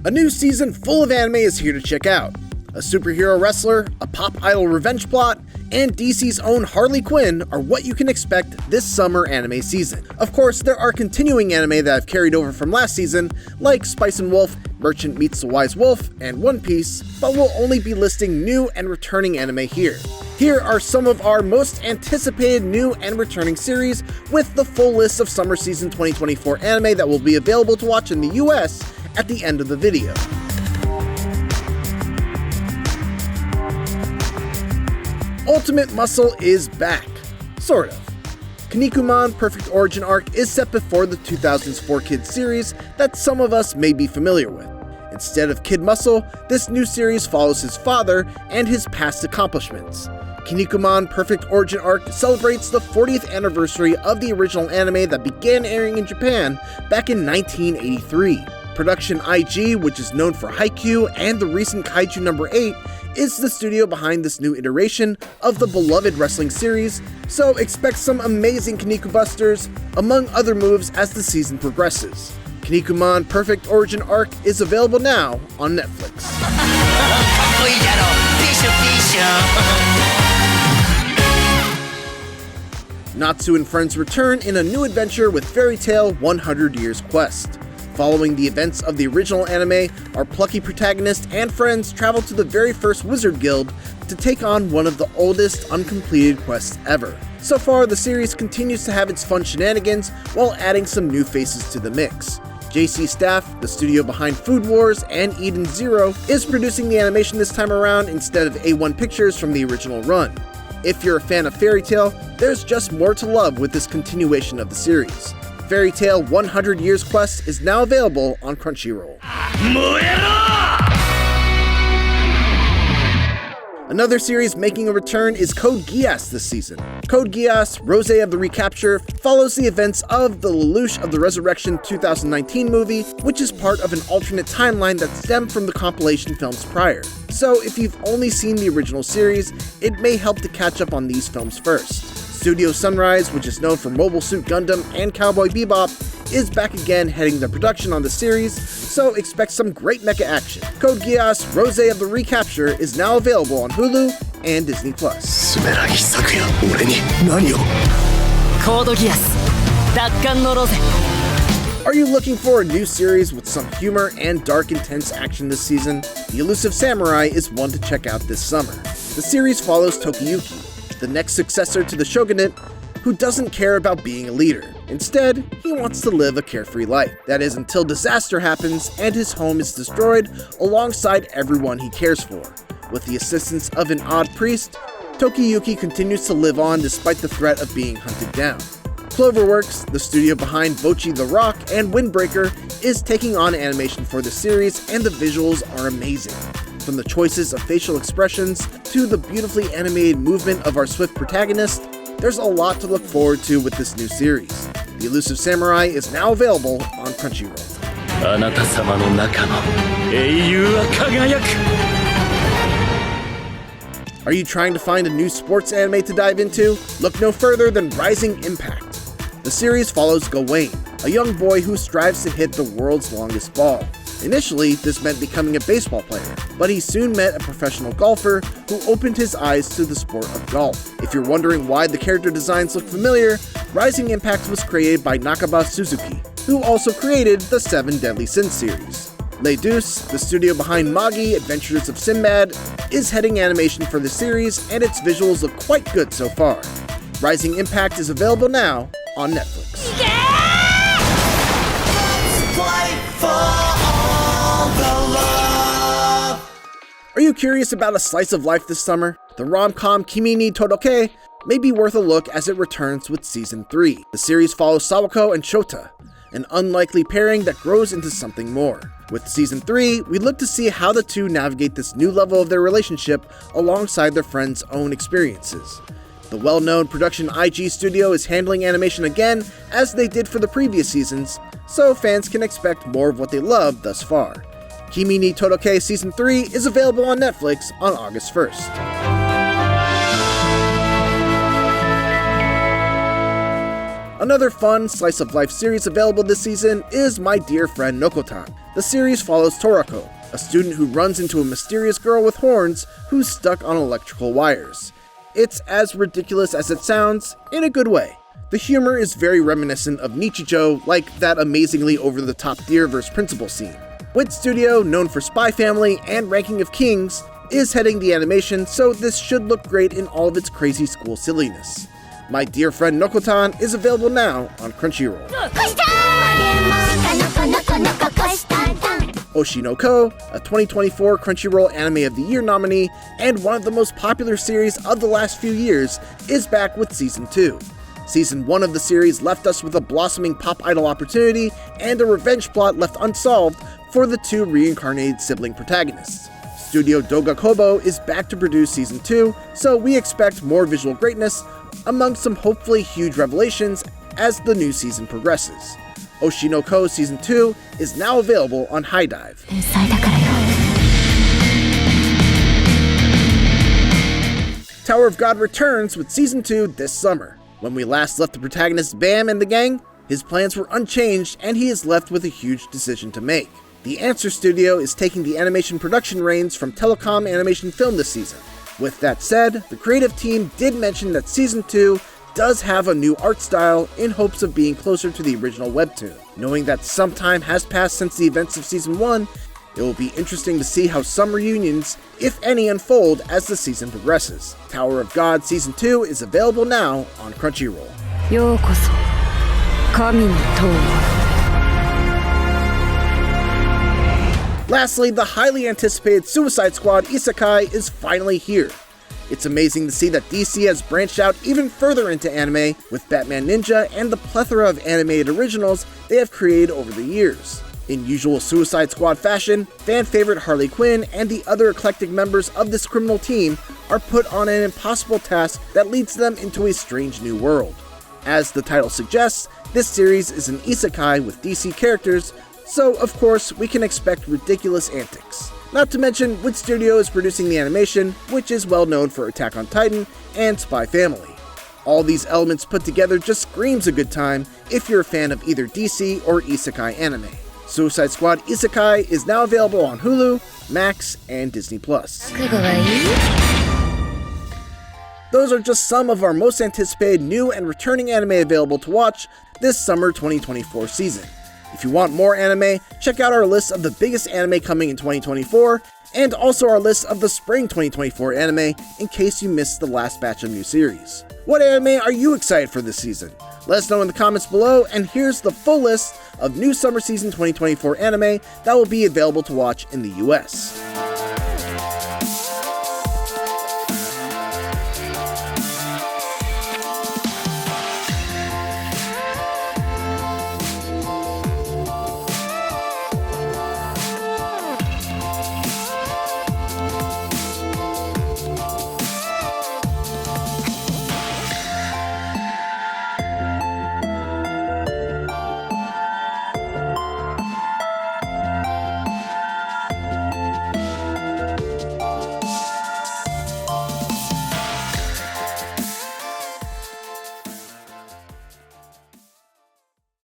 A new season full of anime is here to check out. A superhero wrestler, a pop idol revenge plot, and DC's own Harley Quinn are what you can expect this summer anime season. Of course, there are continuing anime that have carried over from last season, like Spice and Wolf, Merchant Meets the Wise Wolf, and One Piece, but we'll only be listing new and returning anime here. Here are some of our most anticipated new and returning series, with the full list of summer season 2024 anime that will be available to watch in the US at the end of the video. Ultimate Muscle is back. Sort of. Kinnikuman Perfect Origin Arc is set before the 2000s 4Kids series that some of us may be familiar with. Instead of Kid Muscle, this new series follows his father and his past accomplishments. Kinnikuman Perfect Origin Arc celebrates the 40th anniversary of the original anime that began airing in Japan back in 1983. Production IG, which is known for Haikyuu and the recent Kaiju No. 8, is the studio behind this new iteration of the beloved wrestling series, so expect some amazing Kinnikubusters, among other moves as the season progresses. Kinnikuman Perfect Origin Arc is available now on Netflix. Natsu and friends return in a new adventure with Fairy Tail 100 Years Quest. Following the events of the original anime, our plucky protagonist and friends travel to the very first Wizard Guild to take on one of the oldest uncompleted quests ever. So far, the series continues to have its fun shenanigans while adding some new faces to the mix. JC Staff, the studio behind Food Wars and Eden Zero, is producing the animation this time around instead of A1 Pictures from the original run. If you're a fan of Fairy Tail, there's just more to love with this continuation of the series. Fairy Tail 100 Years Quest is now available on Crunchyroll. Another series making a return is Code Geass this season. Code Geass, Rosé of the Recapture, follows the events of the Lelouch of the Resurrection 2019 movie, which is part of an alternate timeline that stemmed from the compilation films prior. So if you've only seen the original series, it may help to catch up on these films first. Studio Sunrise, which is known for Mobile Suit Gundam and Cowboy Bebop, is back again heading the production on the series, so expect some great mecha action. Code Geass, Rosé of the Recapture is now available on Hulu and Disney+. Are you looking for a new series with some humor and dark, intense action this season? The Elusive Samurai is one to check out this summer. The series follows Tokiyuki, the next successor to the shogunate, who doesn't care about being a leader. Instead, he wants to live a carefree life. That is until disaster happens and his home is destroyed alongside everyone he cares for. With the assistance of an odd priest, Tokiyuki continues to live on despite the threat of being hunted down. Cloverworks, the studio behind Bocchi the Rock and Windbreaker, is taking on animation for the series, and the visuals are amazing. From the choices of facial expressions to the beautifully animated movement of our swift protagonist, there's a lot to look forward to with this new series. The Elusive Samurai is now available on Crunchyroll. Are you trying to find a new sports anime to dive into? Look no further than Rising Impact. The series follows Gawain, a young boy who strives to hit the world's longest ball. Initially, this meant becoming a baseball player, but he soon met a professional golfer who opened his eyes to the sport of golf. If you're wondering why the character designs look familiar, Rising Impact was created by Nakaba Suzuki, who also created the 7 Deadly Sins series. Les Deuce, the studio behind Magi, Adventures of Sinbad, is heading animation for the series, and its visuals look quite good so far. Rising Impact is available now on Netflix. Are you curious about a slice of life this summer? The rom-com Kimi ni Todoke may be worth a look as it returns with Season 3. The series follows Sawako and Shota, an unlikely pairing that grows into something more. With Season 3, we look to see how the two navigate this new level of their relationship alongside their friends' own experiences. The well-known production IG studio is handling animation again, as they did for the previous seasons, so fans can expect more of what they loved thus far. Kimi ni Todoke Season 3 is available on Netflix on August 1st. Another fun, slice-of-life series available this season is My Dear Friend Nokotan. The series follows Torako, a student who runs into a mysterious girl with horns who's stuck on electrical wires. It's as ridiculous as it sounds, in a good way. The humor is very reminiscent of Nichijou, like that amazingly over-the-top Deer vs. Principal scene. Wit Studio, known for Spy Family and Ranking of Kings, is heading the animation, so this should look great in all of its crazy school silliness. My Dear Friend Nokotan is available now on Crunchyroll. Oshi no Ko, a 2024 Crunchyroll Anime of the Year nominee and one of the most popular series of the last few years, is back with Season 2. Season 1 of the series left us with a blossoming pop idol opportunity and a revenge plot left unsolved for the two reincarnated sibling protagonists. Studio Doga Kobo is back to produce Season 2, so we expect more visual greatness, among some hopefully huge revelations as the new season progresses. Oshi no Ko Season 2 is now available on HIDIVE. Tower of God returns with Season 2 this summer. When we last left the protagonist Bam and the gang, his plans were unchanged and he is left with a huge decision to make. The Answer Studio is taking the animation production reins from Telecom Animation Film this season. With that said, the creative team did mention that Season 2 does have a new art style in hopes of being closer to the original webtoon. Knowing that some time has passed since the events of Season 1, it will be interesting to see how some reunions, if any, unfold as the season progresses. Tower of God Season 2 is available now on Crunchyroll. Lastly, the highly anticipated Suicide Squad ISEKAI is finally here. It's amazing to see that DC has branched out even further into anime with Batman Ninja and the plethora of animated originals they have created over the years. In usual Suicide Squad fashion, fan favorite Harley Quinn and the other eclectic members of this criminal team are put on an impossible task that leads them into a strange new world. As the title suggests, this series is an isekai with DC characters, so of course we can expect ridiculous antics. Not to mention, Wit Studio is producing the animation, which is well known for Attack on Titan and Spy Family. All these elements put together just screams a good time if you're a fan of either DC or isekai anime. Suicide Squad ISEKAI is now available on Hulu, Max, and Disney+. Those are just some of our most anticipated new and returning anime available to watch this summer 2024 season. If you want more anime, check out our list of the biggest anime coming in 2024, and also our list of the spring 2024 anime in case you missed the last batch of new series. What anime are you excited for this season? Let us know in the comments below, and here's the full list of new summer season 2024 anime that will be available to watch in the US.